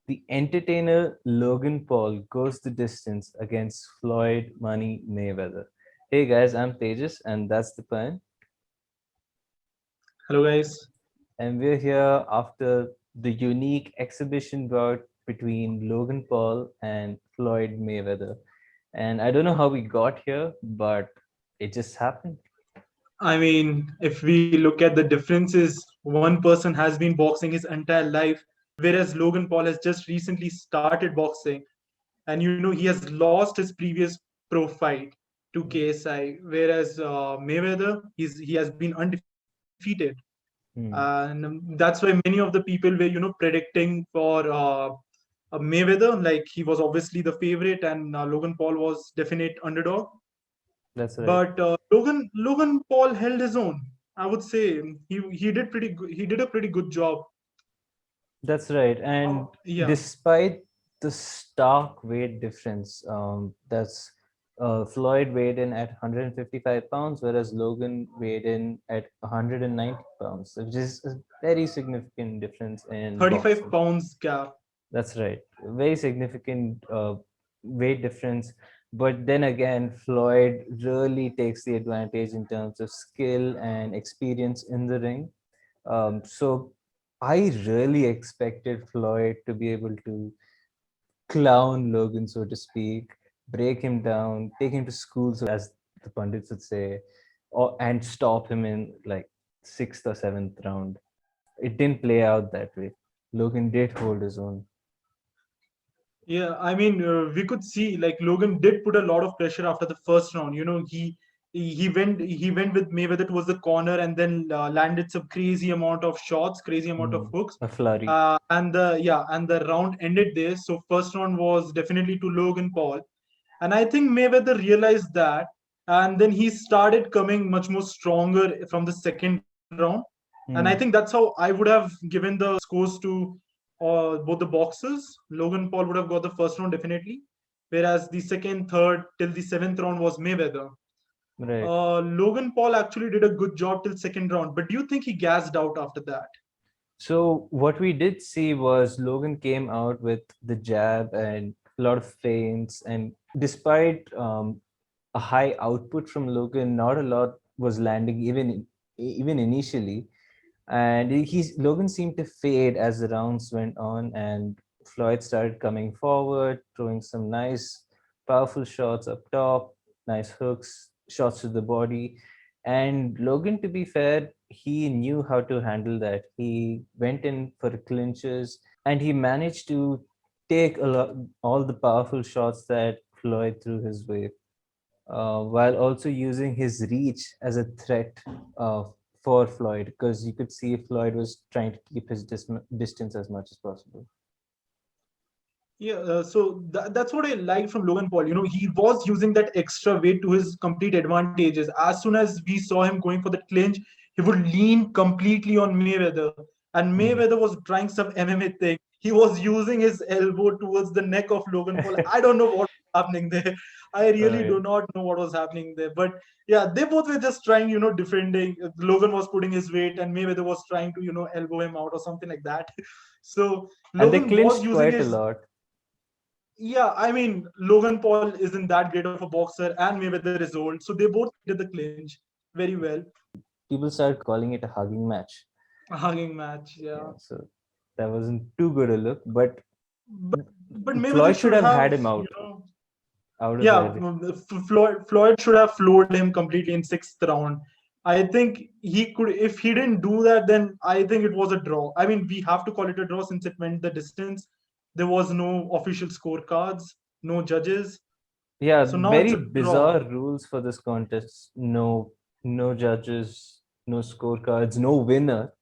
The entertainer Logan Paul goes the distance against Floyd Money Mayweather. Hey guys, I'm Tejas, and that's the plan. Hello, guys. And we're here after the unique exhibition bout between Logan Paul and Floyd Mayweather. And I don't know how we got here, but it just happened. I mean, if we look at the differences, one person has been boxing his entire life, whereas Logan Paul has just recently started boxing. And he has lost his previous pro fight to KSI, whereas Mayweather, he has been undefeated. And Hmm. that's why many of the people were, predicting for Mayweather, like he was obviously the favorite, and Logan Paul was definite underdog. That's right. But Logan Paul held his own. I would say he did pretty good. He did a pretty good job. That's right. And Yeah. despite the stark weight difference, that's Floyd weighed in at 155 pounds, whereas Logan weighed in at 190 pounds, which is a very significant difference in 35 boxing. pounds gap. That's right. Very significant weight difference. But then again, Floyd really takes the advantage in terms of skill and experience in the ring. So I really expected Floyd to be able to clown Logan, so to speak, break him down, take him to school, so as the pundits would say, or and stop him in like sixth or seventh round. It didn't play out that way. Logan did hold his own. Yeah, I mean, we could see like Logan did put a lot of pressure after the first round. He went with Mayweather towards the corner and then landed some crazy amount of shots, crazy amount of Hmm. hooks. A flurry. And the round ended there. So first round was definitely to Logan Paul, and I think Mayweather realized that, and then he started coming much more stronger from the second round. And I think that's Hmm. how I would have given the scores to both the boxers. Logan Paul would have got the first round definitely, whereas the second, third till the seventh round was Mayweather. Right. Logan Paul actually did a good job till second round, but do you think he gassed out after that? So what we did see was Logan came out with the jab and a lot of feints, and despite a high output from Logan, not a lot was landing even initially. And Logan seemed to fade as the rounds went on, and Floyd started coming forward, throwing some nice, powerful shots up top, nice hooks, shots to the body. And Logan, to be fair, he knew how to handle that. He went in for clinches, and he managed to take all the powerful shots that Floyd threw his way, while also using his reach as a threat uh, for Floyd, because you could see Floyd was trying to keep his distance as much as possible. Yeah, so that's what I liked from Logan Paul. He was using that extra weight to his complete advantages. As soon as we saw him going for the clinch, he would lean completely on Mayweather. And Hmm. Mayweather was trying some MMA thing. He was using his elbow towards the neck of Logan Paul. I don't know what was happening there. I really Right. do not know what was happening there. But yeah, they both were just trying, defending. Logan was putting his weight, and Mayweather was trying to, elbow him out or something like that. So And they Logan was clinched using quite a his. lot. Yeah, I mean, Logan Paul isn't that great of a boxer, and Mayweather is old, so they both did the clinch very well. People started calling it a hugging match. A hugging match, Yeah, yeah. so that wasn't too good a look, but But but Mayweather Floyd should should have have, had him out of yeah, there. Floyd should have floored him completely in sixth round. I think he could, if he didn't do that, then I think it was a draw. I mean, we have to call it a draw since it went the distance. There was no official scorecards, no judges, Yeah, so now it's very a draw. bizarre rules for this contest. No judges, no scorecards, no winner.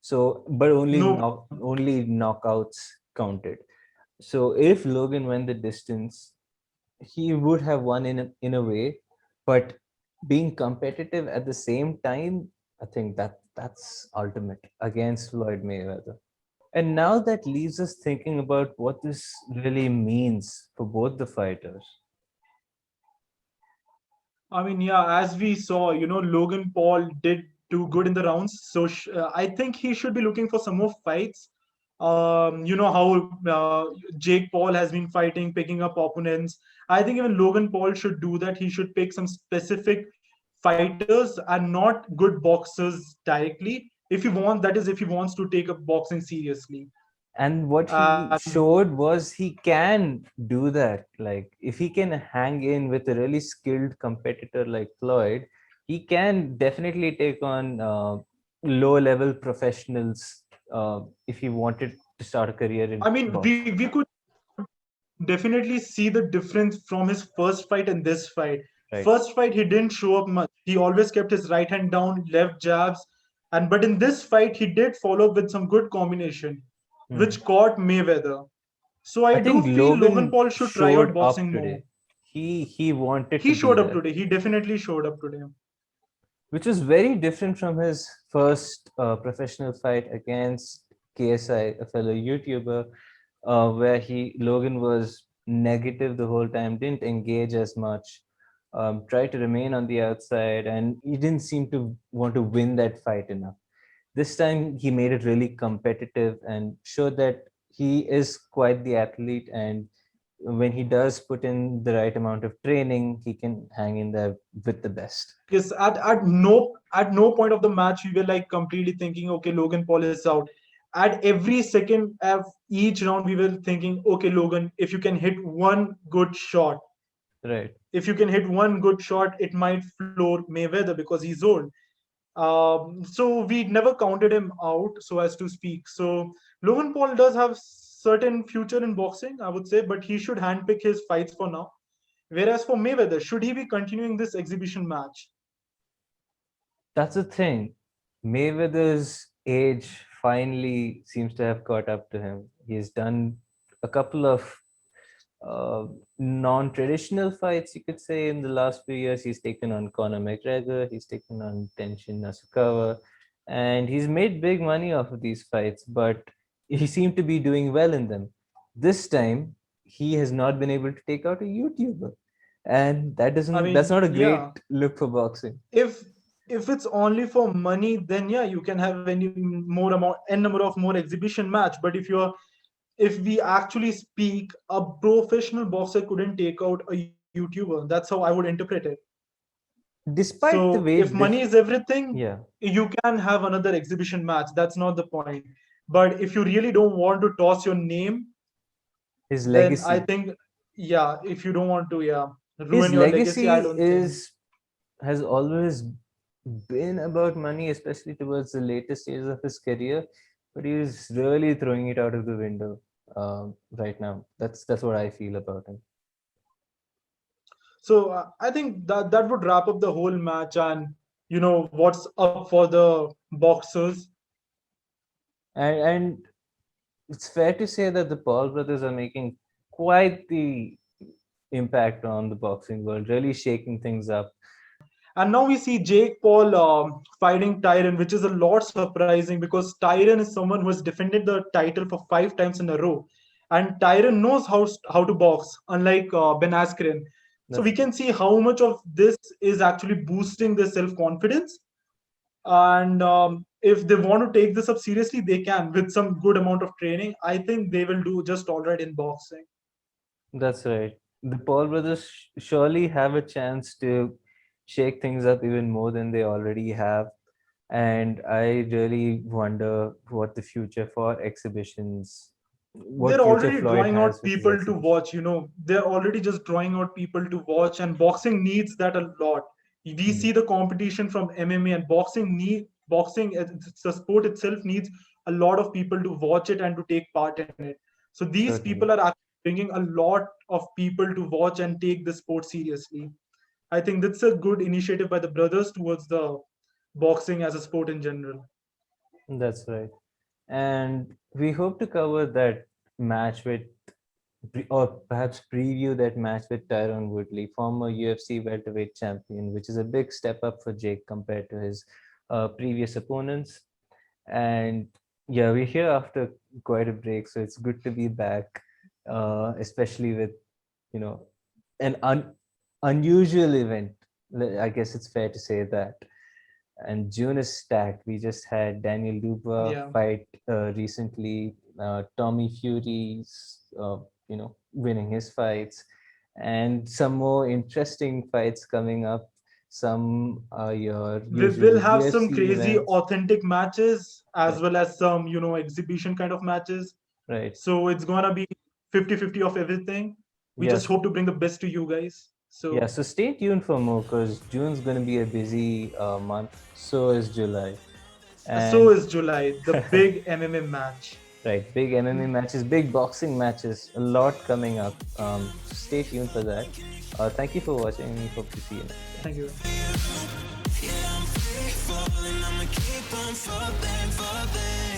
So, but No. only knockouts counted. So, if Logan went the distance, he would have won in a way, but being competitive at the same time, I think that's ultimate against Floyd Mayweather. And now that leaves us thinking about what this really means for both the fighters. I mean, yeah, as we saw, Logan Paul did do good in the rounds. So I think he should be looking for some more fights. You know how Jake Paul has been fighting, picking up opponents. I think even Logan Paul should do that. He should pick some specific fighters and not good boxers directly. If he wants, that is, if he wants to take up boxing seriously. And what he And showed was he can do that. Like if he can hang in with a really skilled competitor like Floyd, he can definitely take on low level professionals if he wanted to start a career in I mean, boxing. we could definitely see the difference from his first fight and this fight. Right. First fight, he didn't show up much. He always kept his right hand down, left jabs, and but in this fight, he did follow up with some good combination, Hmm. which caught Mayweather. So I I do think feel Logan Logan Paul should try out showed up boxing more. today. He wanted He to be showed up there, today. He definitely showed up today. which was very different from his first professional fight against KSI, a fellow YouTuber, where he Logan was negative the whole time, didn't engage as much, tried to remain on the outside, and he didn't seem to want to win that fight enough. This time he made it really competitive and showed that he is quite the athlete, and when he does put in the right amount of training, he can hang in there with the best. Because at no point of the match we were like completely thinking, okay, Logan Paul is out. At every second of each round, we were thinking, okay, Logan, if you can hit one good shot, Right. if you can hit one good shot, it might floor Mayweather because he's old. So we never counted him out, so as to speak. So Logan Paul does have certain future in boxing, I would say, but he should handpick his fights for now. Whereas for Mayweather, should he be continuing this exhibition match? That's the thing. Mayweather's age finally seems to have caught up to him. He's done a couple of uh, non-traditional fights, you could say, in the last few years. He's taken on Conor McGregor, he's taken on Tenshin Nasukawa, and he's made big money off of these fights, but he seemed to be doing well in them. This time, he has not been able to take out a YouTuber, and I that's mean, not a great yeah. look for boxing. If if it's only for money, then yeah, you can have any more amount, n number of more exhibition match. But if we actually speak, a professional boxer couldn't take out a YouTuber. That's how I would interpret it. Despite the So way if money is everything, yeah, you can have another exhibition match. That's not the point. But if you really don't want to toss your name, his then I legacy think, yeah, if you don't want to, yeah, his ruin your legacy, I legacy don't think. is has always been about money, especially towards the later stages of his career, but he's really throwing it out of the window right now. That's what I feel about him. So I think that would wrap up the whole match, and what's up for the boxers. And it's fair to say that the Paul brothers are making quite the impact on the boxing world, really shaking things up. And now we see Jake Paul fighting Tyron, which is a lot surprising because Tyron is someone who has defended the title for 5 times in a row, and Tyron knows how to box, unlike Ben Askren. So That's we true. can see how much of this is actually boosting their self confidence. And if they want to take this up seriously, they can with some good amount of training. I think they will do just all right in boxing. That's right. The Paul brothers surely have a chance to shake things up even more than they already have. And I really wonder what the future for exhibitions, what They're future already Floyd drawing has out with his people to exhibition. watch. They're already just drawing out people to watch, and boxing needs that a lot. We Hmm. see the competition from MMA, and boxing as the sport itself needs a lot of people to watch it and to take part in it. So these people Certainly. are actually bringing a lot of people to watch and take the sport seriously. I think that's a good initiative by the brothers towards the boxing as a sport in general. That's right. And we hope to cover that match with, or perhaps preview that match with Tyron Woodley, former UFC welterweight champion, which is a big step up for Jake compared to his previous opponents. And yeah, we're here after quite a break, so it's good to be back, especially with, you know, an unusual event. I guess it's fair to say that. And June is stacked. We just had Daniel Dubois Yeah. fight recently. Tommy Fury's, winning his fights, and some more interesting fights coming up. Some your We will usual have some UFC crazy events. authentic matches as Right, well as some, exhibition kind of matches. right. So it's gonna be 50-50 of everything. We just Yes, hope to bring the best to you guys. yeah. So So stay tuned for more because June's going to be a busy month. So is July, so and is July, the big MMA match. right, big MMA matches, big boxing matches, a lot coming up. So stay tuned for that. Thank you for watching. Hope to see you next time. Thank you. Yeah, I'm free falling, I'ma keep on falling, falling.